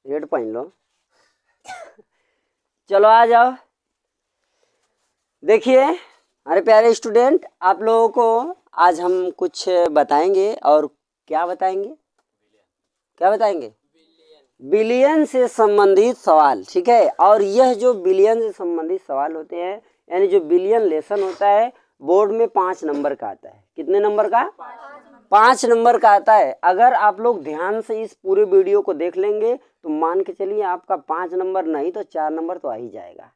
Red पहन लो। चलो आ जाओ। देखिए अरे प्यारे स्टूडेंट, आप लोगों को आज हम कुछ बताएंगे। और क्या बताएंगे? क्या बताएंगे? बिलियन से संबंधित सवाल। ठीक है, और यह जो बिलियन से संबंधित सवाल होते हैं, यानी जो बिलियन लेसन होता है, बोर्ड में 5 नंबर का आता है। कितने नंबर का? 5 नंबर का आता है। अगर आप लोग ध्यान से इस पूरे वीडियो को देख लेंगे तो मान के चलिए आपका 5 नंबर नहीं तो 4 नंबर तो आ ही जाएगा।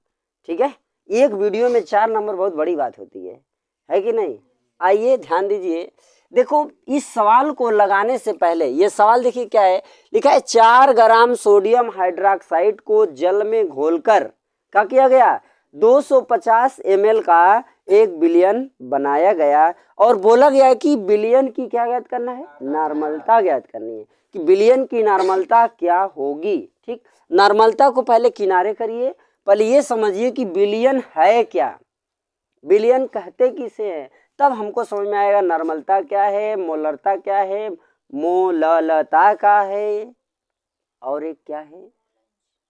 ठीक है, एक वीडियो में 4 नंबर बहुत बड़ी बात होती है कि नहीं? आइए ध्यान दीजिए। देखो इस सवाल को लगाने से पहले ये सवाल देखिए क्या है, लिखा है 4 ग्राम सोडियम हाइड्रोक्साइड को जल में घोलकर क्या किया गया? 250 ml का एक बिलियन बनाया गया। और बोला गया है कि बिलियन की क्या ज्ञात करना है? नॉर्मलता ज्ञात करनी है कि बिलियन की नॉर्मलता क्या होगी। ठीक, नॉर्मलता को पहले किनारे करिए, पहले ये समझिए कि बिलियन है क्या, बिलियन कहते किसे हैं, तब हमको समझ में आएगा नॉर्मलता क्या है, मोलरता क्या है, मोललता क्या है, और एक क्या है,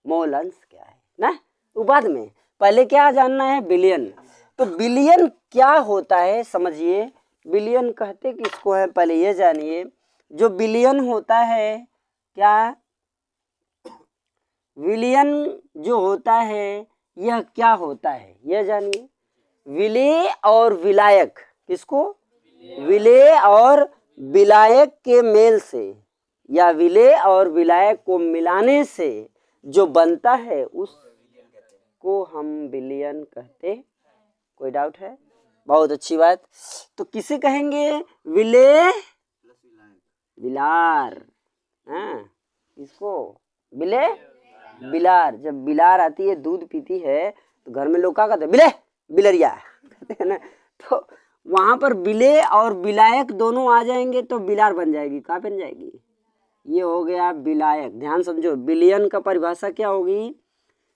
मोलंस क्या है ना, वो बाद में। पहले क्या जानना है? बिलियन। तो बिलियन क्या होता है समझिए। बिलियन कहते किसको है पहले ये जानिए। जो बिलियन होता है क्या, विलियन जो होता है यह क्या होता है यह जानिए। विलेय और विलायक, किसको? विलेय और विलायक के मेल से या विलेय और विलायक को मिलाने से जो बनता है उसको हम बिलियन कहते। कोई डाउट है? बहुत अच्छी बात। तो किसे कहेंगे? विलेय बिलार। हाँ, किसको? विलेय बिलार। जब बिलार आती है दूध पीती है तो घर में लोग क्या कहते हैं? बिले बिलरिया कहते हैं ना। तो वहां पर बिले और बिलायक दोनों आ जाएंगे तो बिलार बन जाएगी। क्या बन जाएगी? ये हो गया बिलायक। ध्यान समझो, बिलियन का परिभाषा क्या होगी?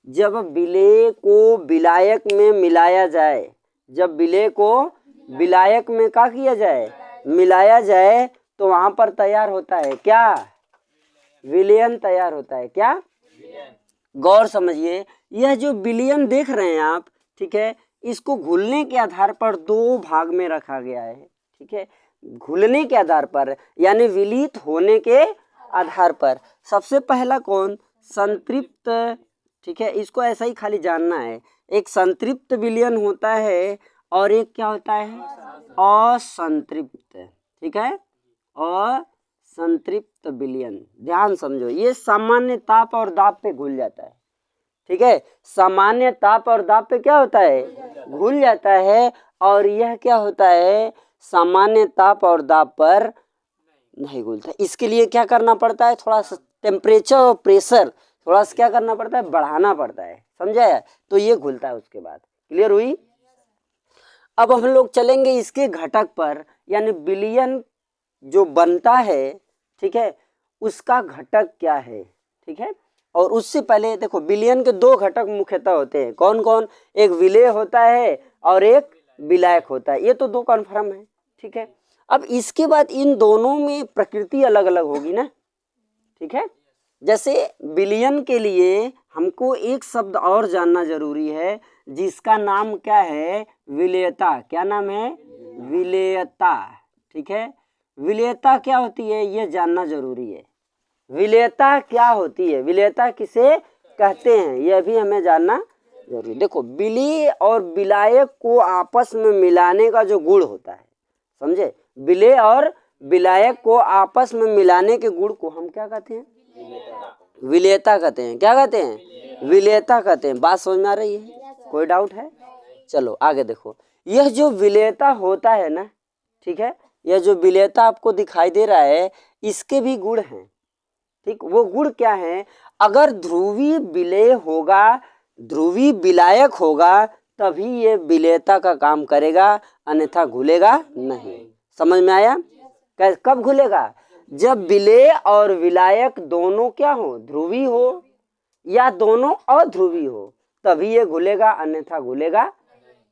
जब बिले को बिलायक में मिलाया जाए, जब बिले को बिलायक में क्या किया जाए? मिलाया जाए, तो वहां पर तैयार होता है क्या? विलियन तैयार होता है। क्या? गौर समझिए, यह जो बिलियन देख रहे हैं आप, ठीक है, इसको घुलने के आधार पर 2 भाग में रखा गया है। ठीक है, घुलने के आधार पर यानी विलीत होने के आधार पर। सबसे पहला कौन? संतृप्त। ठीक है, इसको ऐसा ही खाली जानना है। एक संतृप्त विलियन होता है और एक क्या होता है? असंतृप्त। ठीक है, असंतृप्त विलियन। ध्यान समझो, ये सामान्य ताप और दाब पे घुल जाता है। ठीक है, सामान्य ताप और दाब पे क्या होता है? घुल जाता है। और यह क्या होता है? सामान्य ताप और दाब पर नहीं घुलता। इसके लिए क्या करना पड़ता है? थोड़ा सा टेम्परेचर और प्रेशर थोड़ा सा क्या करना पड़ता है? बढ़ाना पड़ता है। समझा है? तो ये घुलता है उसके बाद। क्लियर हुई? अब हम लोग चलेंगे इसके घटक पर, यानी बिलियन जो बनता है, ठीक है, उसका घटक क्या है। ठीक है, और उससे पहले देखो बिलियन के 2 घटक मुख्यतः होते हैं। कौन कौन? एक विलेय होता है और एक विलायक होता है। ये तो 2 कन्फर्म है। ठीक है, अब इसके बाद इन दोनों में प्रकृति अलग अलग होगी ना। ठीक है, जैसे बिलियन के लिए हमको एक शब्द और जानना जरूरी है, जिसका नाम क्या है? विलेयता। क्या नाम है? विलेयता। ठीक है, विलेयता क्या होती है ये जानना जरूरी है। विलेयता क्या होती है, विलेयता किसे कहते हैं, यह भी हमें जानना जरूरी। देखो, विलेय और विलायक को आपस में मिलाने का जो गुण होता है, समझे, विलेय और विलायक को आपस में मिलाने के गुण को हम क्या कहते हैं? विलेयता कहते हैं। क्या कहते हैं? विलेयता कहते हैं। बात समझ में आ रही है? कोई डाउट है? चलो आगे देखो, यह जो विलेयता होता है ना, ठीक है, यह जो विलेयता आपको दिखाई दे रहा है, इसके भी गुण हैं। ठीक, वो गुण क्या है? अगर ध्रुवी विलेय होगा, ध्रुवी विलायक होगा, तभी ये विलेयता का काम करेगा, अन्यथा घुलेगा नहीं। समझ में आया? कब घुलेगा? जब विलेय और विलायक दोनों क्या हो? ध्रुवी हो या दोनों अध्रुवी हो, तभी ये घुलेगा, अन्यथा घुलेगा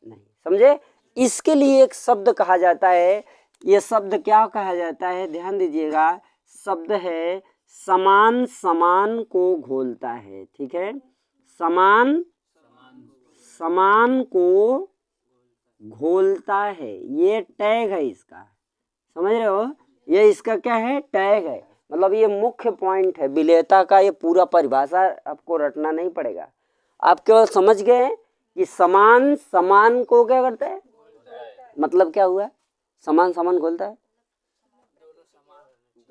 नहीं। समझे? इसके लिए एक शब्द कहा जाता है। ये शब्द क्या कहा जाता है? ध्यान दीजिएगा, शब्द है समान समान को घोलता है, ठीक है, समान समान को घोलता है, ये टैग है इसका, समझ रहे हो, ये इसका क्या है, टैग है, मतलब ये मुख्य पॉइंट है विलेयता का। ये पूरा परिभाषा आपको रटना नहीं पड़ेगा, आप केवल समझ गए कि समान समान को क्या करता है, मतलब क्या हुआ, समान समान घोलता है,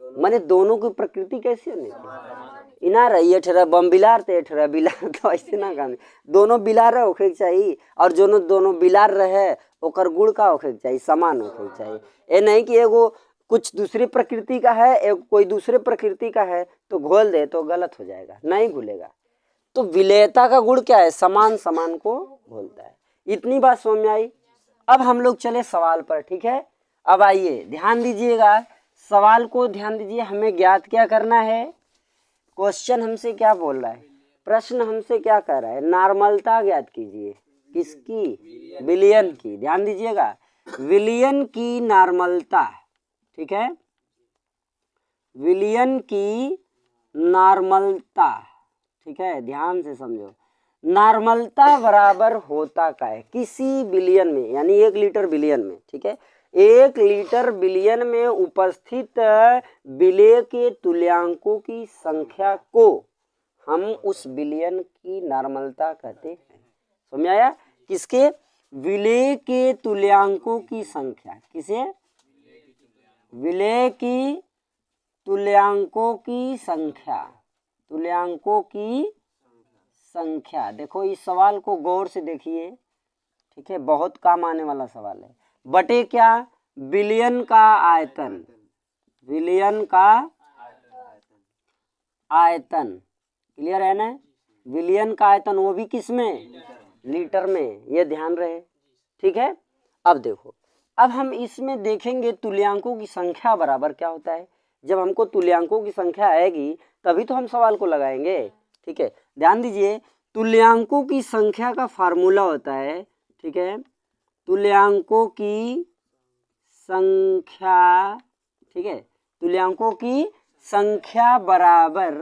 माने दोनों की प्रकृति कैसी होनी चाहिए, इना रही ये ठहरा बम बिलार ते ठहरा बिलार, तो ऐसे ना काम, दोनों बिलार होके चाहिए, और दोनों बिलार रहे ओकर गुण का होके चाहिए, समान होके चाहिए। ये नहीं कि एगो कुछ दूसरी प्रकृति का है, एक कोई दूसरे प्रकृति का है तो घोल दे तो गलत हो जाएगा, नहीं घुलेगा। तो विलेयता का गुण क्या है, समान समान को घोलता है। इतनी बात समझ में आई। अब हम लोग चले सवाल पर, ठीक है। अब आइए ध्यान दीजिएगा, सवाल को ध्यान दीजिए, हमें ज्ञात क्या करना है, क्वेश्चन हमसे क्या बोल रहा है, प्रश्न हमसे क्या कर रहा है, नॉर्मलता ज्ञात कीजिए, किसकी, विलयन की, ध्यान दीजिएगा, विलयन की नॉर्मलता, ठीक है, विलयन की नॉर्मलता, ठीक है, ध्यान से समझो, नॉर्मलता बराबर होता क्या है किसी बिलियन में, यानी 1 लीटर बिलियन में, ठीक है, 1 लीटर बिलियन में उपस्थित विलेय के तुल्यांकों की संख्या को हम उस बिलियन की नॉर्मलता कहते हैं। समझ में आया, किसके, विलेय के तुल्यांकों की संख्या, किसे, विलेय की तुल्यांकों की संख्या, तुल्यांकों की संख्या। देखो इस सवाल को गौर से देखिए, ठीक है, बहुत काम आने वाला सवाल है। बटे क्या, बिलियन का आयतन, विलियन का आयतन, क्लियर है ना, विलियन का आयतन, वो भी किस में, लीटर में, ये ध्यान रहे, ठीक है। अब देखो, अब हम इसमें देखेंगे तुल्यांकों की संख्या बराबर क्या होता है। जब हमको तुल्यांकों की संख्या आएगी तभी तो हम सवाल को लगाएंगे, ठीक है। ध्यान दीजिए, तुल्यांकों की संख्या का फार्मूला होता है, ठीक है, तुल्यांकों की संख्या, ठीक है, तुल्यांकों की संख्या बराबर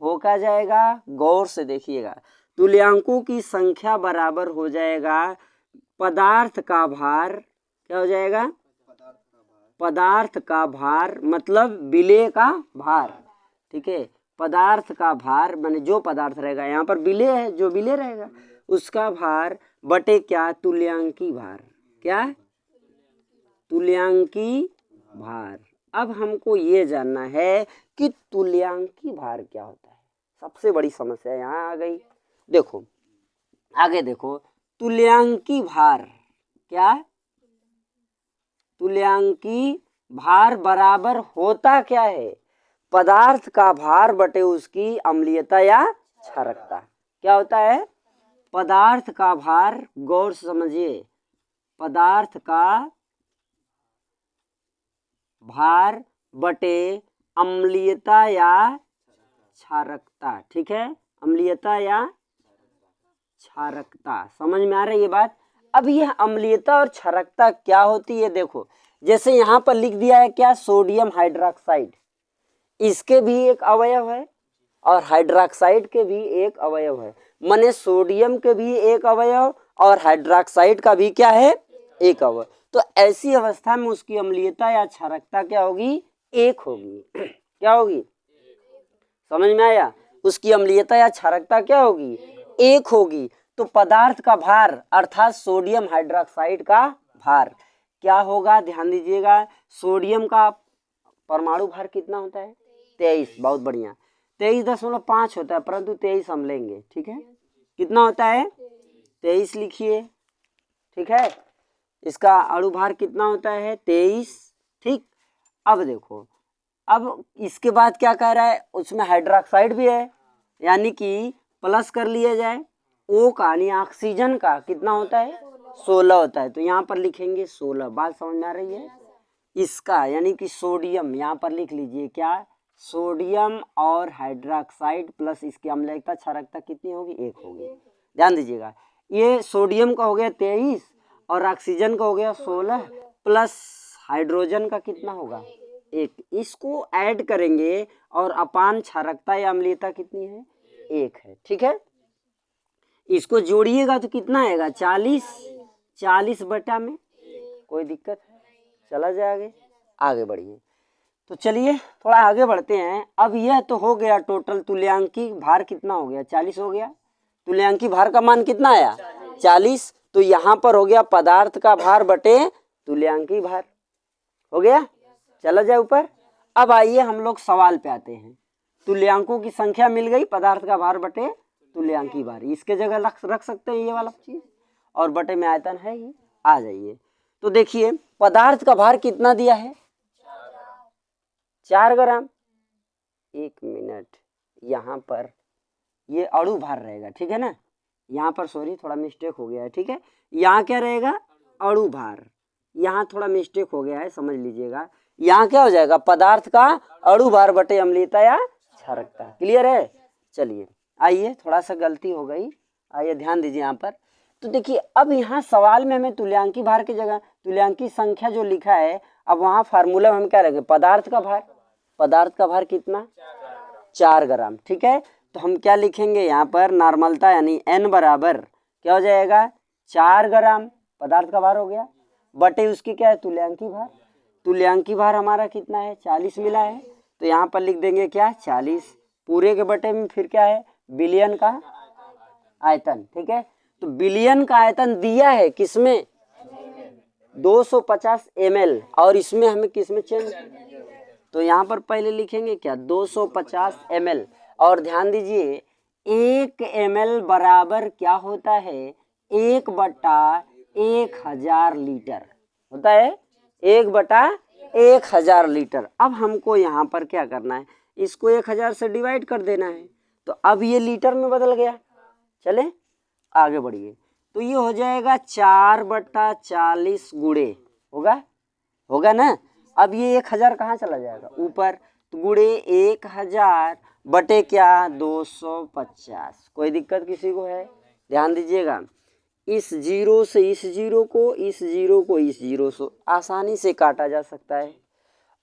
हो क्या जाएगा, गौर से देखिएगा, तुल्यांकों की संख्या बराबर हो जाएगा पदार्थ का भार, क्या हो जाएगा, पदार्थ का भार, मतलब विलेय का भार, ठीक है, पदार्थ का भार माने जो पदार्थ रहेगा, यहाँ पर विलेय है, जो विलेय रहेगा उसका भार बटे क्या, तुल्यांकी भार, क्या, तुल्यांकी भार। अब हमको ये जानना है कि तुल्यांकी भार क्या होता है, सबसे बड़ी समस्या यहाँ आ गई। देखो आगे देखो, तुल्यांकी भार क्या, तुल्यांकी भार बराबर होता क्या है, पदार्थ का भार बटे उसकी अम्लीयता या क्षारकता। क्या होता है, पदार्थ का भार, गौर से समझिए, पदार्थ का भार बटे अम्लीयता या क्षारकता, ठीक है, अम्लीयता या क्षारकता। समझ में आ रही है ये बात। अब यह अम्लीयता और क्षारकता क्या होती है, देखो जैसे यहाँ पर लिख दिया है क्या, सोडियम हाइड्रोक्साइड, इसके भी एक अवयव है और हाइड्रोक्साइड के भी एक अवयव है, माने सोडियम के भी एक अवयव और हाइड्रोक्साइड का भी क्या है, एक अवयव। तो ऐसी अवस्था में उसकी अम्लीयता या क्षारकता क्या होगी, एक होगी। क्या होगी, समझ में आया, उसकी अम्लीयता या क्षारकता क्या होगी, एक होगी। तो पदार्थ का भार अर्थात सोडियम हाइड्रोक्साइड का भार क्या होगा, ध्यान दीजिएगा, सोडियम का परमाणु भार कितना होता है, 23, बहुत बढ़िया, 23.5 होता है, परंतु 23 हम लेंगे, ठीक है, कितना होता है, 23 लिखिए, ठीक है, इसका अणुभार कितना होता है, 23, ठीक। अब देखो, अब इसके बाद क्या कह रहा है, उसमें हाइड्रोक्साइड भी है, यानी कि प्लस कर लिया जाए, ओ का यानी ऑक्सीजन का कितना होता है, 16 होता है, तो यहाँ पर लिखेंगे 16। बात समझ में आ रही है, इसका यानी कि सोडियम यहाँ पर लिख लीजिए, क्या, सोडियम और हाइड्रोक्साइड प्लस इसकी अम्लीयता क्षारकता कितनी होगी, 1 होगी। ध्यान दीजिएगा, ये सोडियम का हो गया 23 और ऑक्सीजन का हो गया 16 प्लस हाइड्रोजन का कितना होगा, 1, इसको ऐड करेंगे और अपान क्षारकता या अम्लीयता कितनी है 1 है। ठीक है, इसको जोड़िएगा तो कितना आएगा 40 बटा में, कोई दिक्कत है, चला जाएगा, आगे बढ़िए। तो चलिए थोड़ा आगे बढ़ते हैं। अब यह तो हो गया टोटल तुल्यांकी भार कितना हो गया 40 हो गया, तुल्यांकी भार का मान कितना आया 40। तो यहाँ पर हो गया पदार्थ का भार बटे तुल्यांकी भार, हो गया, चला जाए ऊपर। अब आइए हम लोग सवाल पे आते हैं। तुल्यांकों की संख्या मिल गई, पदार्थ का भार बटे तुल्यांकी भार, इसके जगह रख सकते हैं ये वाला चीज, और बटे में आयतन है ही। आ जाइए, तो देखिए पदार्थ का भार कितना दिया है 4 ग्राम। 1 मिनट, यहाँ पर ये अणु भार रहेगा, ठीक है ना, यहाँ पर सॉरी थोड़ा मिस्टेक हो गया है, ठीक है, यहाँ क्या रहेगा अणु भार, यहाँ थोड़ा मिस्टेक हो गया है, समझ लीजिएगा। यहाँ क्या हो जाएगा पदार्थ का अणु भार बटे अम्लीयता या क्षारकता, क्लियर है। चलिए आइए, थोड़ा सा गलती हो गई, आइए ध्यान दीजिए यहाँ पर। तो देखिए अब यहाँ सवाल में हमें तुल्यांकी भार की जगह तुल्यांकी संख्या जो लिखा है, अब वहाँ फार्मूला में हम क्या रखेंगे पदार्थ का भार, पदार्थ का भार कितना 4 ग्राम, ठीक है। तो हम क्या लिखेंगे यहाँ पर नॉर्मलता यानी n बराबर क्या हो जाएगा 4 ग्राम पदार्थ का भार हो गया, बटे उसकी क्या है तुल्यांकी भार, तुल्यांकी भार हमारा कितना है 40 मिला है, तो यहाँ पर लिख देंगे क्या 40 पूरे के बटे में फिर क्या है बिलियन का आयतन, ठीक है। तो बिलियन का आयतन दिया है किसमें 250 ml, और इसमें हमें किसमें चेंज, तो यहाँ पर पहले लिखेंगे क्या 250 ml, और ध्यान दीजिए 1 ml बराबर क्या होता है 1/1000 लीटर होता है, 1/1000 लीटर। अब हमको यहाँ पर क्या करना है, इसको 1000 से डिवाइड कर देना है, तो अब ये लीटर में बदल गया, चले आगे बढ़िए। तो ये हो जाएगा 4/40 गुणे होगा ना। अब ये 1000 कहाँ चला जाएगा ऊपर, तो गुणे 1000 बटे क्या 250, कोई दिक्कत किसी को है, ध्यान दीजिएगा। इस जीरो से इस जीरो को, इस जीरो को इस जीरो से आसानी से काटा जा सकता है,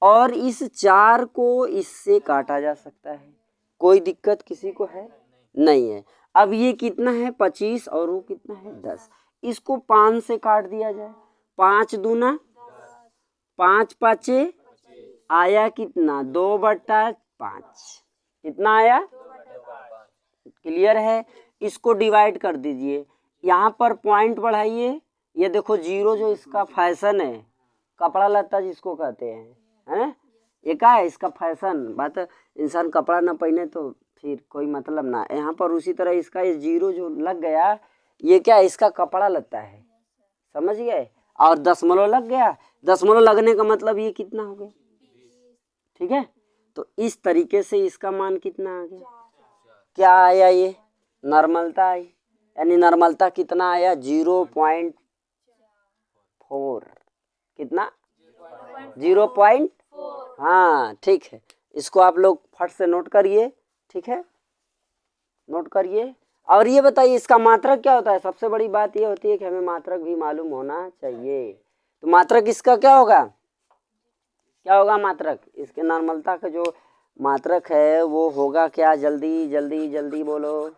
और इस 4 को इससे काटा जा सकता है, कोई दिक्कत किसी को है नहीं है। अब ये कितना है 25 और वो कितना है 10, इसको 5 से काट दिया जाए, 5 दूना 5 पाँचे आया कितना 2/5, कितना आया, क्लियर है। इसको डिवाइड कर दीजिए, यहाँ पर पॉइंट बढ़ाइए, ये देखो जीरो जो इसका फैशन है, कपड़ा लत्ता जिसको कहते हैं ये क्या है इसका फैशन, बात इंसान कपड़ा ना पहने तो फिर कोई मतलब ना, यहाँ पर उसी तरह इसका ये जीरो जो लग गया ये क्या है इसका कपड़ा लत्ता है, समझ गए, और दशमलव लग गया, दशमलव लगने का मतलब ये कितना हो गया, ठीक है। तो इस तरीके से इसका मान कितना आ गया, क्या आया ये नॉर्मलता आई, यानी नॉर्मलता कितना आया 0.4, कितना 0.4, हाँ ठीक है। इसको आप लोग फट से नोट करिए, ठीक है, नोट करिए। और ये बताइए इसका मात्रक क्या होता है, सबसे बड़ी बात ये होती है कि हमें मात्रक भी मालूम होना चाहिए। तो मात्रक इसका क्या होगा मात्रक, इसके नॉर्मलता का जो मात्रक है वो होगा क्या, जल्दी जल्दी जल्दी बोलो,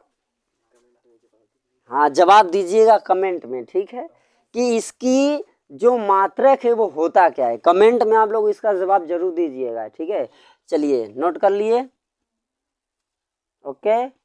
हाँ जवाब दीजिएगा कमेंट में, ठीक है, कि इसकी जो मात्रक है वो होता क्या है, कमेंट में आप लोग इसका जवाब जरूर दीजिएगा, ठीक है। चलिए नोट कर लिए, ओके।